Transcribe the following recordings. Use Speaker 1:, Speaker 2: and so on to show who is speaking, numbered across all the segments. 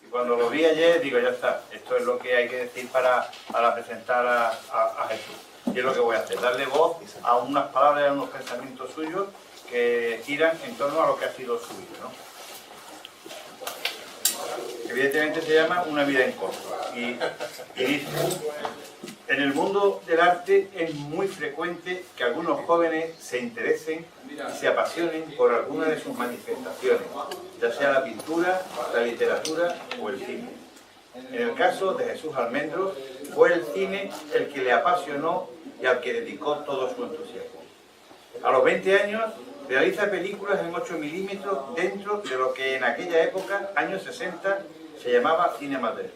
Speaker 1: Y cuando lo vi ayer, digo, ya está, esto es lo que hay que decir para presentar a Jesús. Y es lo que voy a hacer, darle voz a unas palabras y a unos pensamientos suyos que giran en torno a lo que ha sido su vida, ¿no? Evidentemente se llama Una vida en corto. Y dice, en el mundo del arte es muy frecuente que algunos jóvenes se interesen y se apasionen por alguna de sus manifestaciones, ya sea la pintura, la literatura o el cine. En el caso de Jesús Almendros, fue el cine el que le apasionó y al que dedicó todo su entusiasmo. A los 20 años realiza películas en 8 milímetros dentro de lo que en aquella época, años 60, se llamaba cine amateur.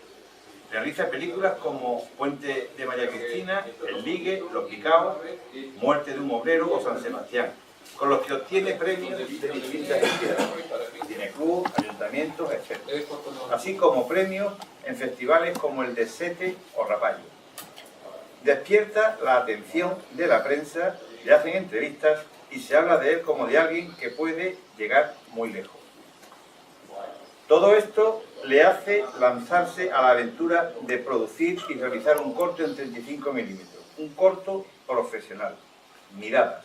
Speaker 1: Realiza películas como Puente de María Cristina, El Ligue, Los Picaos, Muerte de un obrero o San Sebastián, con los que obtiene premios de distintas entidades, cineclub, ayuntamientos, etc. Así como premios en festivales como el de Sete o Rapallo. Despierta la atención de la prensa, le hacen entrevistas y se habla de él como de alguien que puede llegar muy lejos. Todo esto le hace lanzarse a la aventura de producir y realizar un corto en 35 milímetros, un corto profesional, Miradas,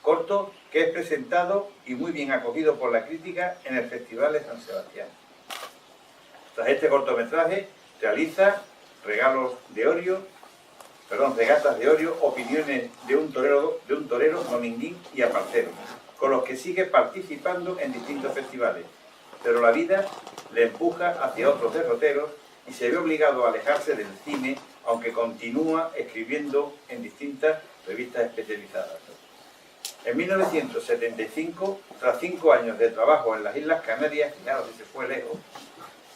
Speaker 1: corto que es presentado y muy bien acogido por la crítica en el Festival de San Sebastián. Tras este cortometraje realiza regatas de Orio, opiniones de un torero, Dominguín y Aparcero, con los que sigue participando en distintos festivales. Pero la vida le empuja hacia otros derroteros y se ve obligado a alejarse del cine, aunque continúa escribiendo en distintas revistas especializadas. En 1975, tras 5 años de trabajo en las Islas Canarias, fijaros si se fue lejos,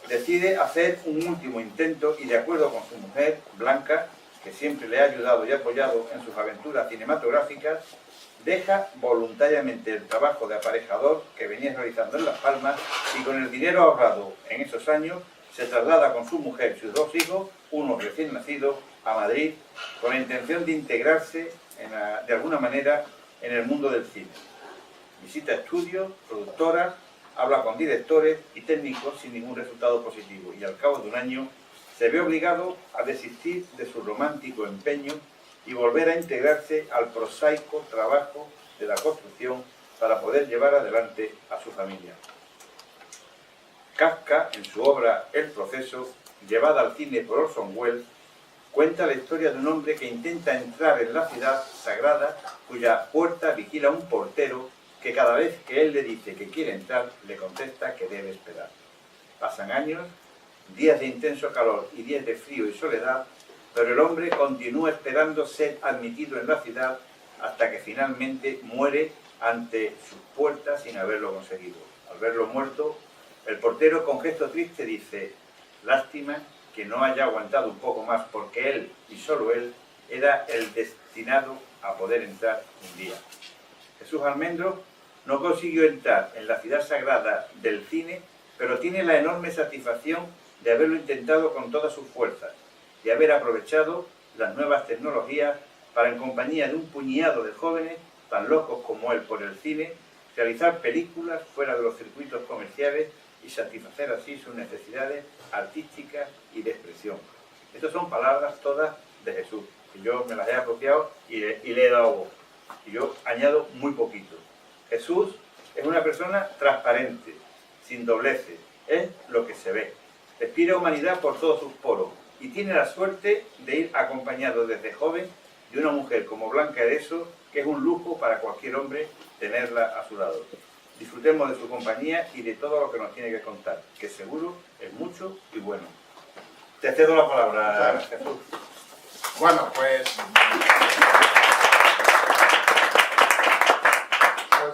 Speaker 1: decide hacer un último intento y, de acuerdo con su mujer, Blanca, que siempre le ha ayudado y apoyado en sus aventuras cinematográficas, deja voluntariamente el trabajo de aparejador que venía realizando en Las Palmas y con el dinero ahorrado en esos años se traslada con su mujer y sus 2 hijos, uno recién nacido, a Madrid con la intención de integrarse de alguna manera en el mundo del cine. Visita estudios, productoras, habla con directores y técnicos sin ningún resultado positivo y al cabo de un año se ve obligado a desistir de su romántico empeño y volver a integrarse al prosaico trabajo de la construcción para poder llevar adelante a su familia. Kafka, en su obra El proceso, llevada al cine por Orson Welles, cuenta la historia de un hombre que intenta entrar en la ciudad sagrada cuya puerta vigila un portero que cada vez que él le dice que quiere entrar, le contesta que debe esperar. Pasan años, días de intenso calor y días de frío y soledad, pero el hombre continúa esperando ser admitido en la ciudad hasta que finalmente muere ante sus puertas sin haberlo conseguido. Al verlo muerto, el portero con gesto triste dice: lástima que no haya aguantado un poco más, porque él, y solo él, era el destinado a poder entrar un día. Jesús Almendros no consiguió entrar en la ciudad sagrada del cine, pero tiene la enorme satisfacción de haberlo intentado con todas sus fuerzas, de haber aprovechado las nuevas tecnologías para, en compañía de un puñado de jóvenes tan locos como él por el cine, realizar películas fuera de los circuitos comerciales y satisfacer así sus necesidades artísticas y de expresión. Estas son palabras todas de Jesús, que yo me las he apropiado y le he dado voz. Y yo añado muy poquito. Jesús es una persona transparente, sin dobleces, es lo que se ve. Respira humanidad por todos sus poros y tiene la suerte de ir acompañado desde joven de una mujer como Blanca Ereso, que es un lujo para cualquier hombre tenerla a su lado. Disfrutemos de su compañía y de todo lo que nos tiene que contar, que seguro es mucho y bueno. Te cedo la palabra, Jesús.
Speaker 2: Bueno, pues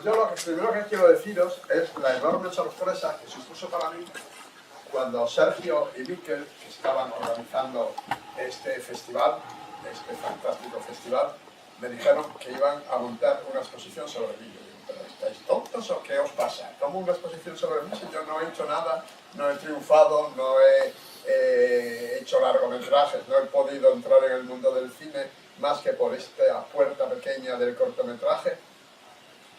Speaker 2: yo lo primero que quiero deciros es la enorme sorpresa que supuso para mí cuando Sergio y Miquel, que estaban organizando este festival, este fantástico festival, me dijeron que iban a montar una exposición sobre mí. Yo digo, ¿pero estáis tontos o qué os pasa? ¿Cómo una exposición sobre mí si yo no he hecho nada, no he triunfado, no he hecho largometrajes, no he podido entrar en el mundo del cine más que por esta puerta pequeña del cortometraje?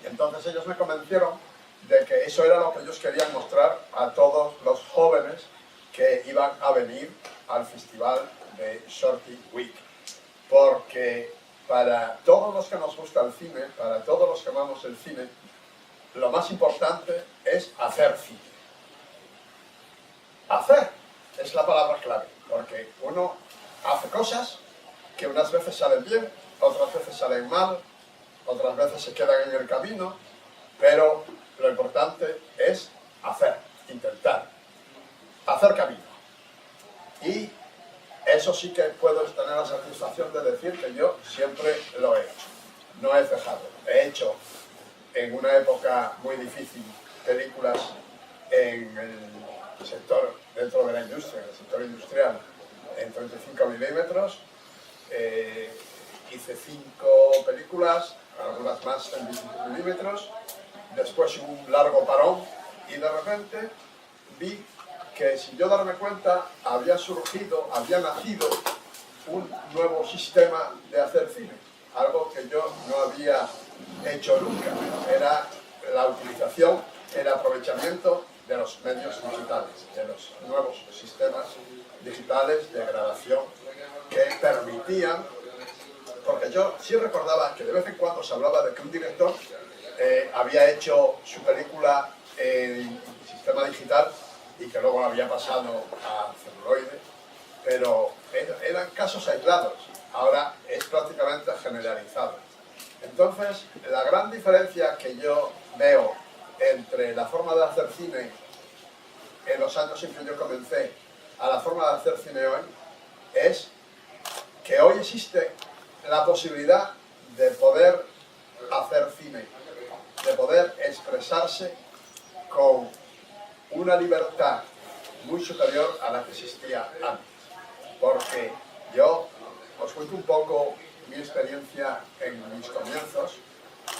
Speaker 2: Y entonces ellos me convencieron de que eso era lo que ellos querían mostrar a todos los jóvenes que iban a venir al festival de Shorty Week, porque para todos los que nos gusta el cine, para todos los que amamos el cine, lo más importante es hacer cine. Hacer es la palabra clave, porque uno hace cosas que unas veces salen bien, otras veces salen mal, otras veces se quedan en el camino, pero lo importante es hacer, intentar, hacer camino. Y eso sí que puedo tener la satisfacción de decir que yo siempre lo he hecho. No he cejado. He hecho en una época muy difícil películas en el sector, dentro de la industria, en el sector industrial, en 35 milímetros. Hice 5 películas, algunas más en 25 milímetros. Después hubo un largo parón y de repente vi que sin yo darme cuenta había nacido un nuevo sistema de hacer cine, algo que yo no había hecho nunca. Era la utilización, el aprovechamiento de los medios digitales, de los nuevos sistemas digitales de grabación que permitían, porque yo sí recordaba que de vez en cuando se hablaba de que un director había hecho su película en sistema digital y que luego había pasado a celuloide, pero eran casos aislados. Ahora es prácticamente generalizado. Entonces, la gran diferencia que yo veo entre la forma de hacer cine en los años en que yo comencé a la forma de hacer cine hoy es que hoy existe la posibilidad de poder hacer cine, de poder expresarse con una libertad muy superior a la que existía antes. Porque yo os cuento un poco mi experiencia en mis comienzos.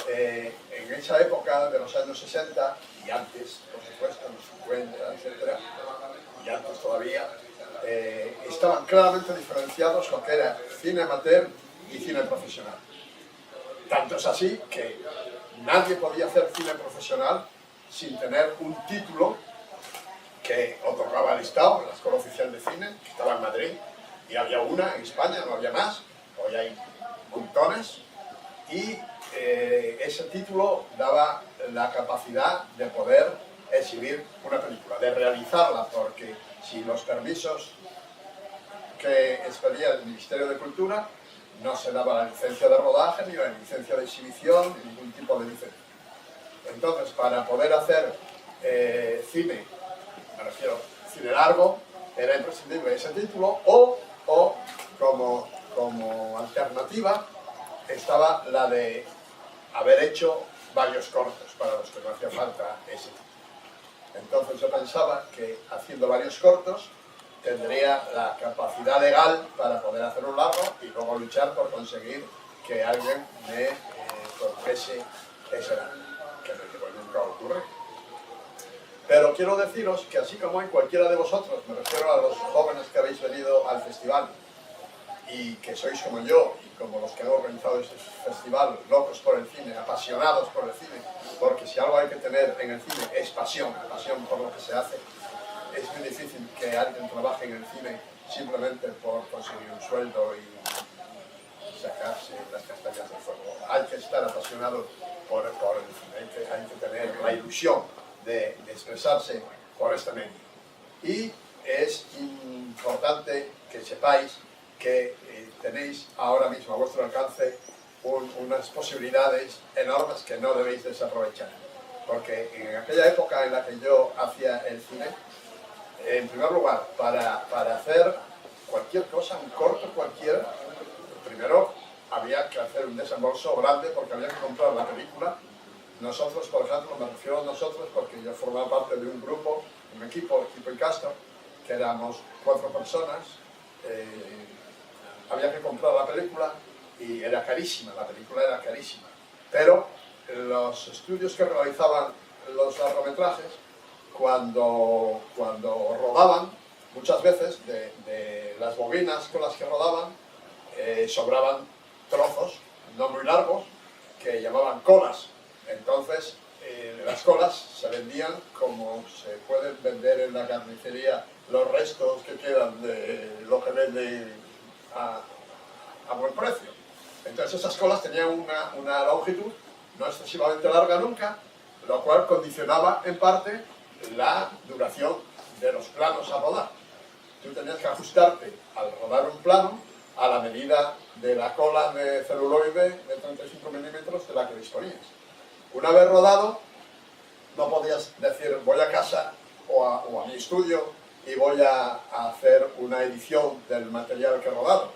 Speaker 2: En esa época de los años 60 y antes, por supuesto, en los 50, etc., y antes todavía, estaban claramente diferenciados lo que era cine amateur y cine profesional. Tanto es así que nadie podía hacer cine profesional sin tener un título que otorgaba el Estado, la Escuela Oficial de Cine, que estaba en Madrid, y había una en España, no había más, hoy hay montones, y ese título daba la capacidad de poder exhibir una película, de realizarla, porque si los permisos que expedía el Ministerio de Cultura no se daba la licencia de rodaje, ni la licencia de exhibición, ni ningún tipo de licencia. Entonces, para poder hacer cine, me refiero cine largo, era imprescindible ese título, o como alternativa estaba la de haber hecho varios cortos para los que no hacía falta ese título. Entonces yo pensaba que haciendo varios cortos tendría la capacidad legal para poder hacer un largo y luego luchar por conseguir que alguien me produjese ese largo, que nunca ocurre. Pero quiero deciros que así como hay cualquiera de vosotros, me refiero a los jóvenes que habéis venido al festival y que sois como yo y como los que han organizado este festival, locos por el cine, apasionados por el cine, porque si algo hay que tener en el cine es pasión, pasión por lo que se hace. Es muy difícil que alguien trabaje en el cine simplemente por conseguir un sueldo y sacarse las castañas del fuego. Hay que estar apasionado por el cine, hay que tener la ilusión de expresarse por este medio. Y es importante que sepáis que tenéis ahora mismo a vuestro alcance unas posibilidades enormes que no debéis desaprovechar. Porque en aquella época en la que yo hacía el cine, en primer lugar, para hacer cualquier cosa, un corto cualquiera, primero había que hacer un desembolso grande porque había que comprar la película. Nosotros, por ejemplo, me refiero a nosotros porque yo formaba parte de un grupo, un equipo Incastor, que éramos 4 personas. Había que comprar la película y era carísima, la película era carísima. Pero los estudios que realizaban los largometrajes, cuando rodaban, muchas veces de las bobinas con las que rodaban, sobraban trozos, no muy largos, que llamaban colas. Entonces, las colas se vendían como se pueden vender en la carnicería los restos que quedan de lo que venden a buen precio. Entonces esas colas tenían una longitud no excesivamente larga nunca, lo cual condicionaba en parte la duración de los planos a rodar. Tú tenías que ajustarte al rodar un plano a la medida de la cola de celuloide de 35 milímetros de la que disponías. Una vez rodado, no podías decir voy a casa o a mi estudio y voy a hacer una edición del material que he rodado.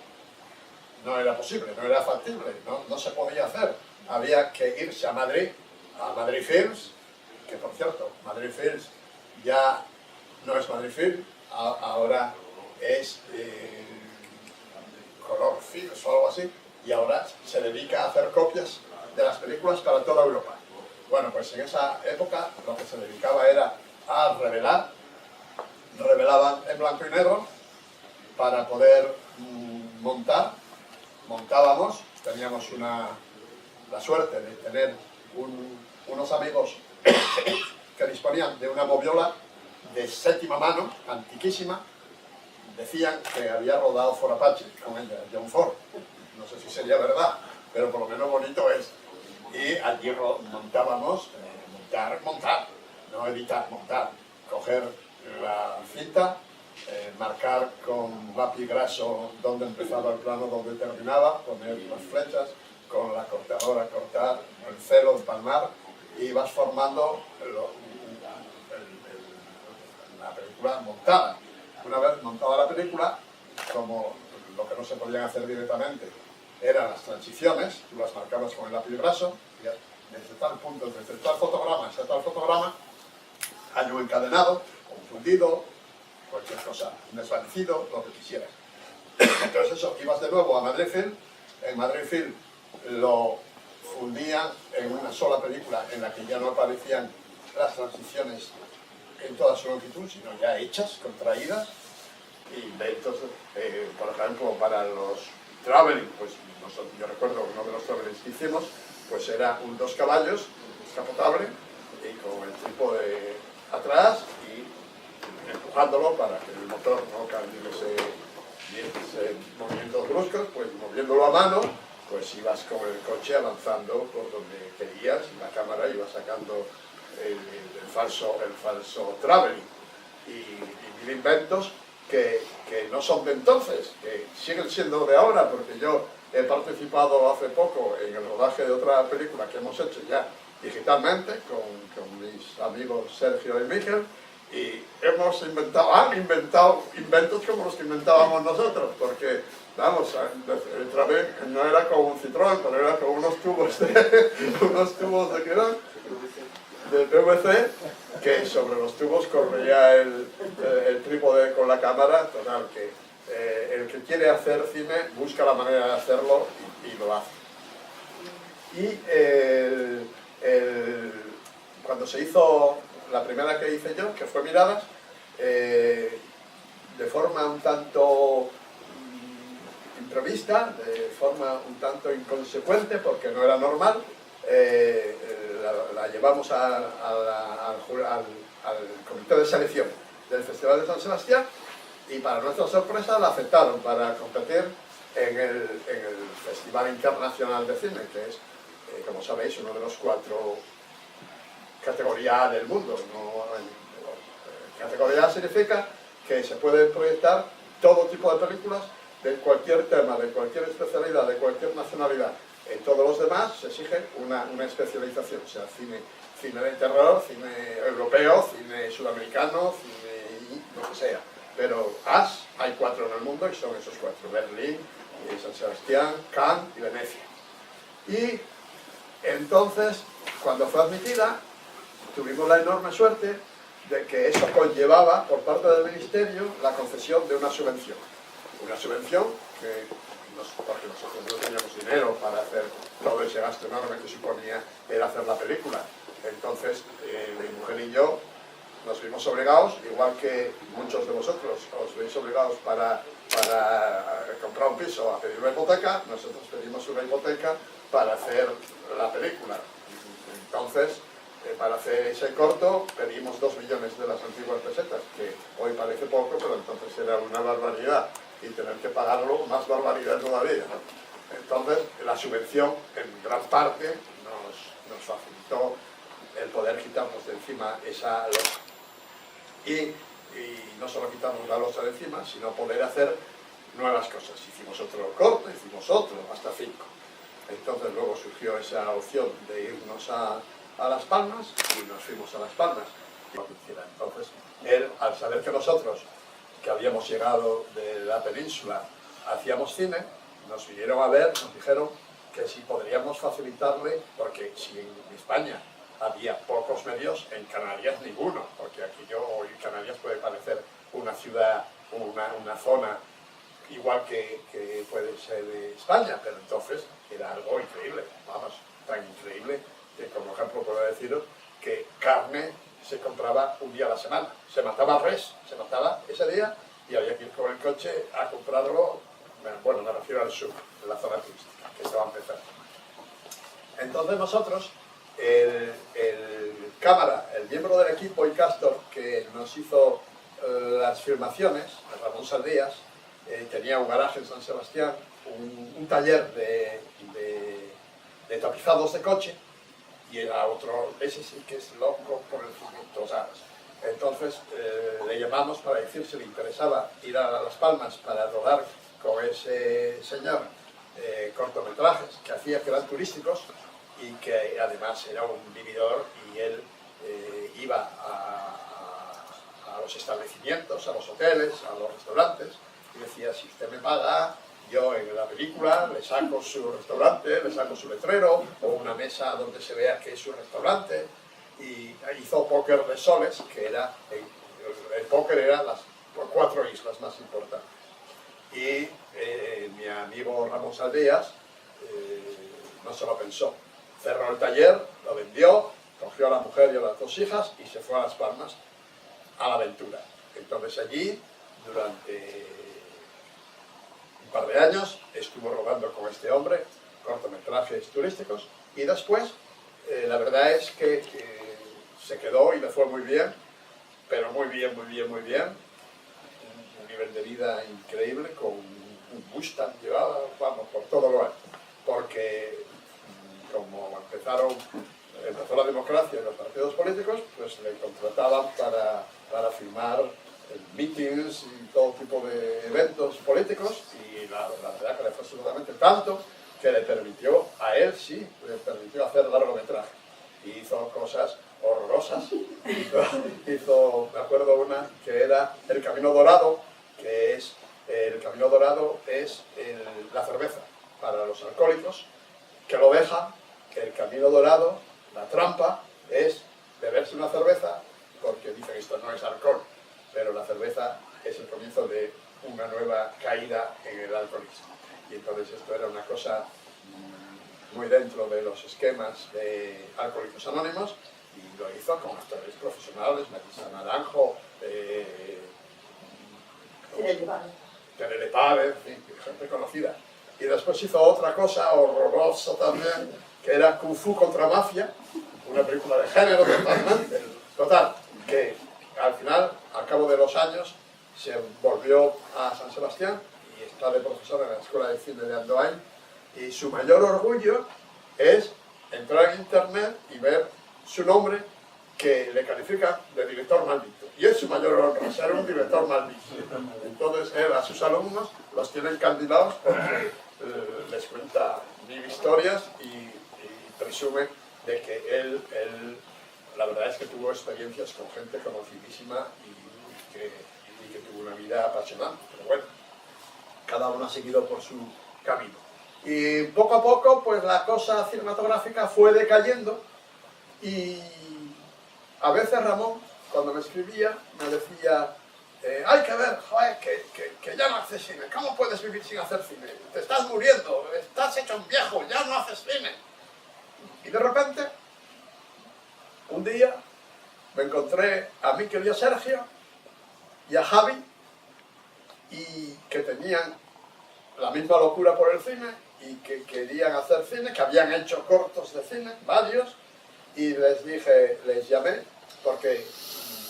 Speaker 2: No era posible, no era factible, no se podía hacer. Había que irse a Madrid Films, que por cierto, Madrid Films ya no es Madrid Film, ahora es Color Films o algo así, y ahora se dedica a hacer copias de las películas para toda Europa. Bueno, pues en esa época lo que se dedicaba era a revelaban en blanco y negro para poder montábamos, teníamos la suerte de tener unos amigos que disponían de una moviola de séptima mano, antiquísima. Decían que había rodado Ford Apache con ella, John Ford. No sé si sería verdad, pero por lo menos bonito es. Y allí montábamos, montar, no editar, montar. Coger la cinta, marcar con lápiz graso dónde empezaba el plano, dónde terminaba, poner las flechas, con la cortadora cortar, el celo, empalmar, y vas formando la película montada. Una vez montada la película, como lo que no se podían hacer directamente eran las transiciones, tú las marcabas con el lápiz graso, y desde tal punto, desde tal fotograma hasta tal fotograma, hay un encadenado, un fundido, cualquier cosa, un desvanecido, lo que quisieras. Entonces eso, ibas de nuevo a Madrid Film, en Madrid Film lo fundían en una sola película en la que ya no aparecían las transiciones en toda su longitud, sino ya hechas, contraídas. Inventos, por ejemplo, para los traveling, pues yo recuerdo uno de los travelings que hicimos, pues era un 2 caballos, descapotable, y con el trípode atrás y empujándolo para que el motor no cambiase movimientos bruscos, pues moviéndolo a mano, pues ibas con el coche avanzando por donde querías y la cámara iba sacando el falso traveling y mil inventos que no son de entonces, que siguen siendo de ahora, porque yo he participado hace poco en el rodaje de otra película que hemos hecho ya digitalmente con mis amigos Sergio y Miguel, y han inventado inventos como los que inventábamos nosotros, porque, vamos, el través no era con un Citroën, pero era con unos tubos de ¿qué eran? De PVC, que sobre los tubos corría el trípode con la cámara. Total, que el que quiere hacer cine busca la manera de hacerlo y lo hace. Y cuando se hizo la primera que hice yo, que fue Miradas, de forma un tanto imprevista, de forma un tanto inconsecuente, porque no era normal, la llevamos al comité de selección del Festival de San Sebastián y para nuestra sorpresa la aceptaron para competir en el Festival Internacional de Cine, que es, como sabéis, uno de los 4 categorías A del mundo. Categoría A significa que se pueden proyectar todo tipo de películas de cualquier tema, de cualquier especialidad, de cualquier nacionalidad. En todos los demás se exige una especialización, o sea, cine de terror, cine europeo, cine sudamericano, cine lo que sea. Pero hay 4 en el mundo y son esos 4, Berlín, San Sebastián, Cannes y Venecia. Y entonces, cuando fue admitida, tuvimos la enorme suerte de que eso conllevaba por parte del Ministerio la concesión de una subvención. Una subvención que porque nosotros no teníamos dinero para hacer todo ese gasto enorme que suponía el hacer la película. Entonces, mi mujer y yo nos vimos obligados, igual que muchos de vosotros os veis obligados para comprar un piso a pedir una hipoteca, nosotros pedimos una hipoteca para hacer la película. Entonces, para hacer ese corto pedimos 2 millones de las antiguas pesetas, que hoy parece poco, pero entonces era una barbaridad, y tener que pagarlo, más barbaridad todavía, ¿no? Entonces, la subvención, en gran parte, nos facilitó el poder quitarnos de encima esa losa. Y no solo quitarnos la losa de encima, sino poder hacer nuevas cosas. Hicimos otro corto, hicimos otro, hasta 5. Entonces luego surgió esa opción de irnos a Las Palmas, y nos fuimos a Las Palmas. Entonces, él, al saber que nosotros, que habíamos llegado de la península, hacíamos cine, nos vinieron a ver, nos dijeron que si podríamos facilitarle, porque si en España había pocos medios, en Canarias ninguno, porque aquí hoy Canarias puede parecer una ciudad, una zona igual que puede ser España, pero entonces era algo increíble, vamos, tan increíble que como ejemplo puedo deciros que carne se compraba un día a la semana, se mataba res, se mataba ese día y había que ir con el coche a comprarlo, bueno, me refiero al sur, en la zona turística, que estaba empezando. Entonces nosotros, el cámara, el miembro del equipo y Castor que nos hizo las filmaciones, Ramón Saldías, tenía un garaje en San Sebastián, un taller de tapizados de coche, y era otro, ese sí que es loco por el cimiento, ¿sabes? Entonces le llamamos para decir si le interesaba ir a Las Palmas para rodar con ese señor cortometrajes que hacía, que eran turísticos, y que además era un vividor, y él iba a los establecimientos, a los hoteles, a los restaurantes, y decía, si usted me paga, yo en la película le saco su restaurante, le saco su letrero, o una mesa donde se vea que es su restaurante. Y hizo Póker de Soles, que era, el póker era las 4 islas más importantes. Y mi amigo Ramón Saldías no se lo pensó. Cerró el taller, lo vendió, cogió a la mujer y a las 2 hijas y se fue a Las Palmas a la aventura. Entonces allí, durante un par de años, estuvo rodando con este hombre cortometrajes turísticos, y después la verdad es que se quedó y le fue muy bien, pero muy bien, muy bien, muy bien. Un nivel de vida increíble, con un Mustang llevaba, vamos, por todo lo alto, porque como empezó la democracia en los partidos políticos, pues le contrataban para filmar meetings y todo tipo de eventos políticos, y la verdad que le fue absolutamente tanto que le permitió, a él sí, le permitió hacer largometraje. Y hizo cosas horrorosas. Me acuerdo una que era El Camino Dorado, que es, el Camino Dorado es la cerveza para los alcohólicos, que lo dejan, que el Camino Dorado, la trampa, es beberse una cerveza, porque dicen esto no es alcohol, pero la cerveza es el comienzo de una nueva caída en el alcoholismo. Y entonces esto era una cosa muy dentro de los esquemas de Alcohólicos Anónimos, y lo hizo con actores profesionales, Melissa Naranjo, Terele Pávez, en fin, gente conocida. Y después hizo otra cosa horrorosa también, que era Kung Fu contra Mafia, una película de género totalmente. Total, que al final, al cabo de los años, se volvió a San Sebastián y está de profesor en la Escuela de Cine de Andoain, y su mayor orgullo es entrar en internet y ver su nombre, que le califica de director maldito. Y es su mayor honra, ser un director maldito. Entonces él a sus alumnos los tiene encandilados porque les cuenta 1000 historias y presume de que él, la verdad es que tuvo experiencias con gente conocidísima y que tuvo una vida apasionante. Pero bueno, cada uno ha seguido por su camino. Y poco a poco, pues la cosa cinematográfica fue decayendo, y a veces Ramón, cuando me escribía, me decía, hay que ver, joder, que ya no haces cine, ¿cómo puedes vivir sin hacer cine? Te estás muriendo, estás hecho un viejo, ya no haces cine. Y de repente, un día, me encontré a Miquel y a Sergio, y a Javi, y que tenían la misma locura por el cine, y que querían hacer cine, que habían hecho cortos de cine, varios, y les dije, les llamé, porque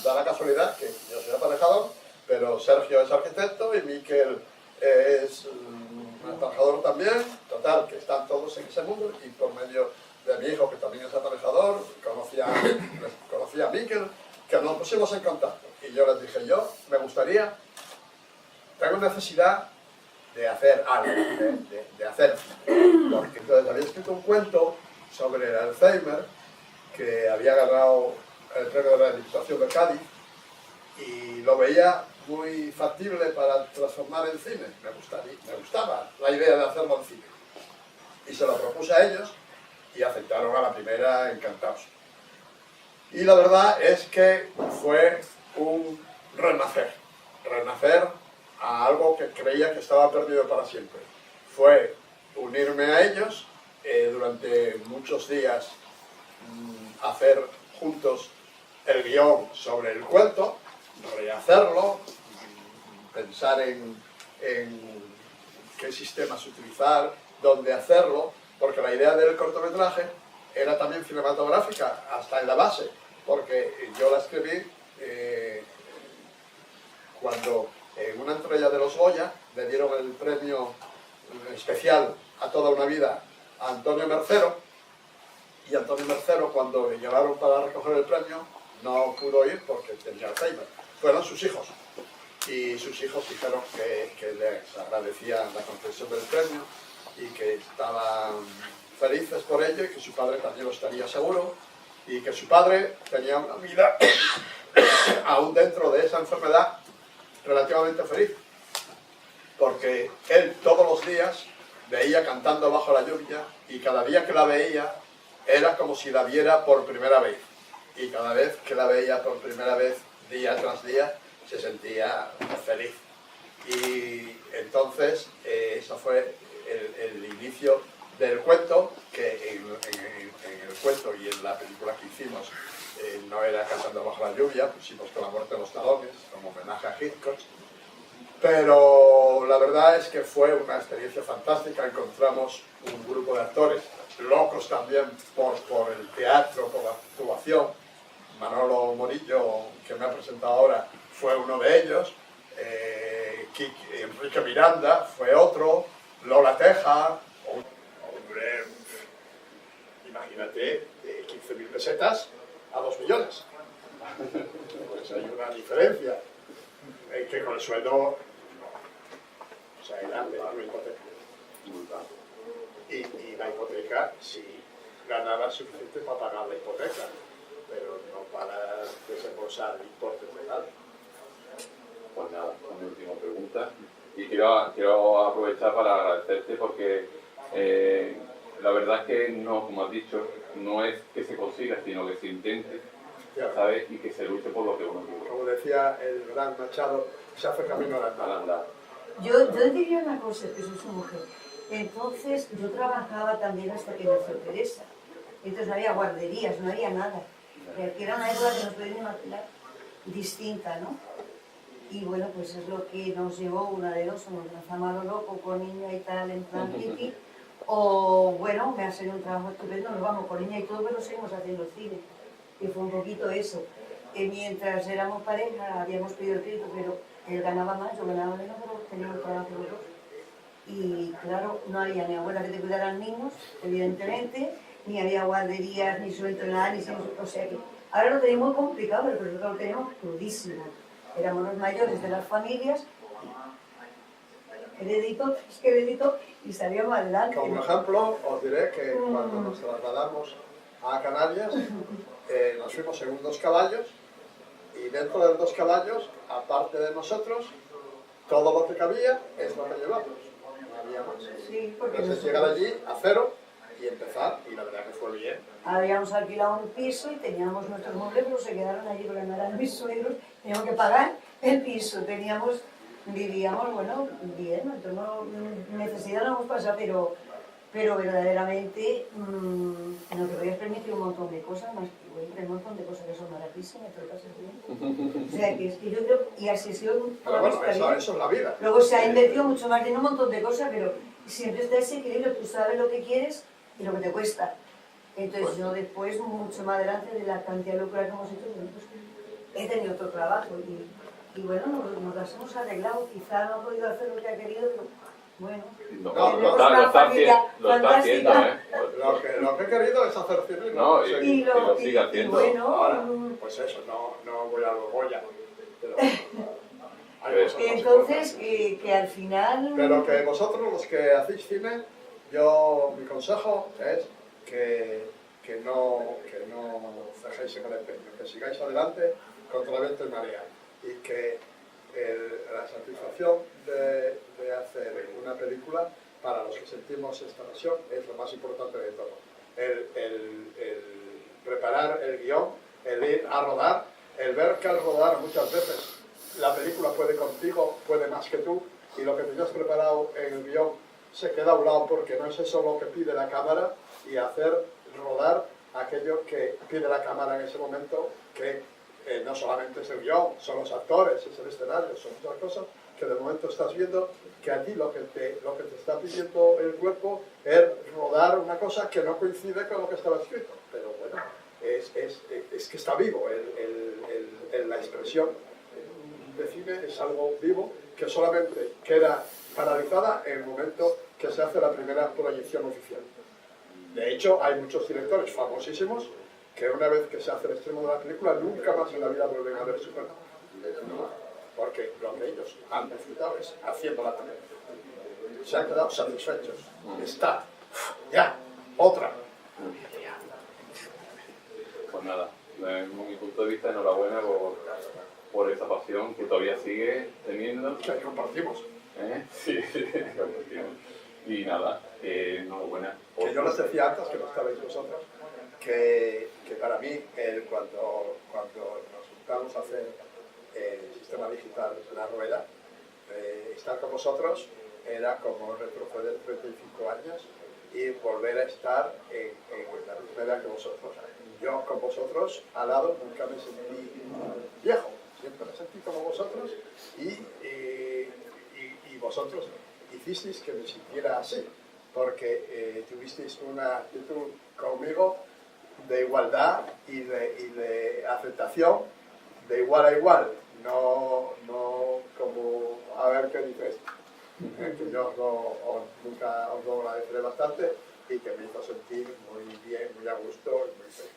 Speaker 2: da la casualidad que yo soy aparejador, pero Sergio es arquitecto y Miquel es aparejador también, total, que están todos en ese mundo, y por medio de mi hijo, que también es aparejador, conocí a Miquel, que nos pusimos en contacto. Y yo les dije, yo me gustaría, tengo necesidad de hacer algo, de hacer, porque entonces había escrito un cuento sobre el Alzheimer, que había ganado el premio de la Diputación de Cádiz, y lo veía muy factible para transformar en cine. Me gustaba la idea de hacerlo en cine. Y se lo propuse a ellos, y aceptaron a la primera encantados. Y la verdad es que fue un renacer a algo que creía que estaba perdido para siempre. Fue unirme a ellos durante muchos días, hacer juntos el guión sobre el cuento, rehacerlo, pensar en qué sistemas utilizar, dónde hacerlo, porque la idea del cortometraje era también cinematográfica, hasta en la base, porque yo la escribí cuando en una entrega de los Goya le dieron el premio especial a toda una vida a Antonio Mercero, y Antonio Mercero, cuando le llevaron para recoger el premio, no pudo ir porque tenía Alzheimer. Fueron sus hijos, y sus hijos dijeron que les agradecían la concesión del premio y que estaban felices por ello, y que su padre también lo estaría seguro, y que su padre tenía una vida aún dentro de esa enfermedad relativamente feliz, porque él todos los días veía cantando bajo la lluvia, y cada día que la veía era como si la viera por primera vez, y cada vez que la veía por primera vez, día tras día, se sentía feliz. Y entonces eso fue el inicio del cuento, que en el cuento y en la película que hicimos no era Cantando bajo la lluvia, pusimos Con la muerte en los talones, como homenaje a Hitchcock, pero la verdad es que fue una experiencia fantástica. Encontramos un grupo de actores locos también por el teatro, por la actuación. Manolo Morillo, que me ha presentado ahora, fue uno de ellos, Enrique Miranda fue otro, Lola Teja, hombre, imagínate, de 15.000 pesetas a 2 millones. Pues hay una diferencia, que con el sueldo, o sea, era una hipoteca. Y la hipoteca, si ganaba suficiente para pagar la hipoteca, pero no para desembolsar el importe total.
Speaker 3: Pues nada, mi última pregunta. Y quiero aprovechar para agradecerte, porque la verdad es que, no, como has dicho, no es que se consiga, sino que se intente, ¿sabes? Y que se luche por lo que uno quiere.
Speaker 2: Como decía el gran Machado, se hace camino al andar.
Speaker 4: Yo diría una cosa, que soy su mujer. Entonces yo trabajaba también hasta que nació Teresa. Entonces no había guarderías, no había nada. Que era una época que nos podían imaginar distinta, ¿no? Y bueno, pues es lo que nos llevó, una de dos, o nos lanzamos a lo loco con niña y tal, en plan Titi, o bueno, me ha salido un trabajo estupendo, nos vamos con niña y todo, pero seguimos haciendo cine. Y fue un poquito eso. Mientras éramos pareja, habíamos pedido el crédito, pero él ganaba más, yo ganaba menos, pero teníamos trabajo los dos. Y claro, no había ni abuela que te cuidaran niños, evidentemente, ni había guarderías, ni suelto nada, ni o sea que ahora lo tenemos muy complicado, pero nosotros lo tenemos crudísimo. Éramos los mayores de las familias, crédito, y salíamos adelante.
Speaker 2: Como ejemplo, os diré que cuando nos trasladamos a Canarias, nos fuimos en 2 caballos, y dentro de los 2 caballos, aparte de nosotros, todo lo que cabía es lo que llevamos. No había más.
Speaker 4: Sí, porque
Speaker 2: entonces llegar allí a cero y empezar, y la verdad que fue bien.
Speaker 4: Habíamos alquilado un piso y teníamos nuestros muebles, pero se quedaron allí porque no eran mis suegros, teníamos que pagar el piso, vivíamos, bueno, bien, entonces no, necesidad no hemos pasado, pero verdaderamente nos podías permitir un montón de cosas, más que bueno, un montón de cosas que son baratísimas, te lo pasas bien. O sea, que es que yo creo, y así ha sido
Speaker 2: pero bueno, eso es la vida.
Speaker 4: Luego se ha invertido mucho más en un montón de cosas, pero siempre está ese equilibrio, tú sabes lo que quieres y lo que te cuesta. Entonces yo después, mucho más adelante de la cantidad de locura que hemos hecho, bueno, pues, he tenido otro trabajo y bueno, nos las hemos arreglado. Quizá no ha podido hacer lo que ha querido, pero bueno.
Speaker 3: Lo está haciendo, ¿eh?
Speaker 2: Lo que he querido es hacer cine.
Speaker 3: No, y lo sigue haciendo.
Speaker 4: Bueno,
Speaker 2: ahora, pues eso, no voy a los Goya. Pero hay cosas más
Speaker 4: entonces,
Speaker 2: importantes.
Speaker 4: que al final...
Speaker 2: Pero que vosotros, los que hacéis cine, mi consejo es que no cejéis en el empeño, que sigáis adelante contra viento y marea. Y que la satisfacción de hacer una película, para los que sentimos esta pasión, es lo más importante de todo. El preparar el guión, el ir a rodar, el ver que al rodar muchas veces la película puede contigo, puede más que tú, y lo que tenías preparado en el guión se queda a un lado porque no es eso lo que pide la cámara, y hacer rodar aquello que pide la cámara en ese momento, que no solamente es el guión, son los actores, es el escenario, son muchas cosas que de momento estás viendo, que a ti lo que te está pidiendo el cuerpo es rodar una cosa que no coincide con lo que estaba escrito, pero bueno, es que está vivo, la expresión de cine es algo vivo que solamente queda paralizada en el momento que se hace la primera proyección oficial. De hecho, hay muchos directores famosísimos que una vez que se hace el estreno de la película nunca más en la vida vuelven a ver su cuerpo. Porque lo que ellos han disfrutado es haciéndola también. Se han quedado satisfechos. Está. Ya. Otra.
Speaker 3: Pues nada, desde mi punto de vista, enhorabuena por esa pasión que todavía sigue teniendo.
Speaker 2: Que compartimos.
Speaker 3: Sí, compartimos. Y nada, enhorabuena.
Speaker 2: Que yo les decía antes, que no estabais vosotros, que para mí, cuando nos juntamos a hacer el sistema digital La Rueda, estar con vosotros era como retroceder 35 años y volver a estar en la misma edad que vosotros. Yo con vosotros al lado nunca me sentí viejo, siempre me sentí como vosotros y vosotros hicisteis que me sintiera así, porque tuvisteis una actitud conmigo de igualdad y de aceptación, de igual a igual, no como a ver qué dices, que yo nunca os lo agradeceré bastante y que me hizo sentir muy bien, muy a gusto y muy feliz.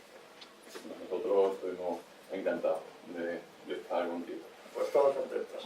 Speaker 3: Nosotros estuvimos encantados de estar contigo.
Speaker 2: Pues todos contentos.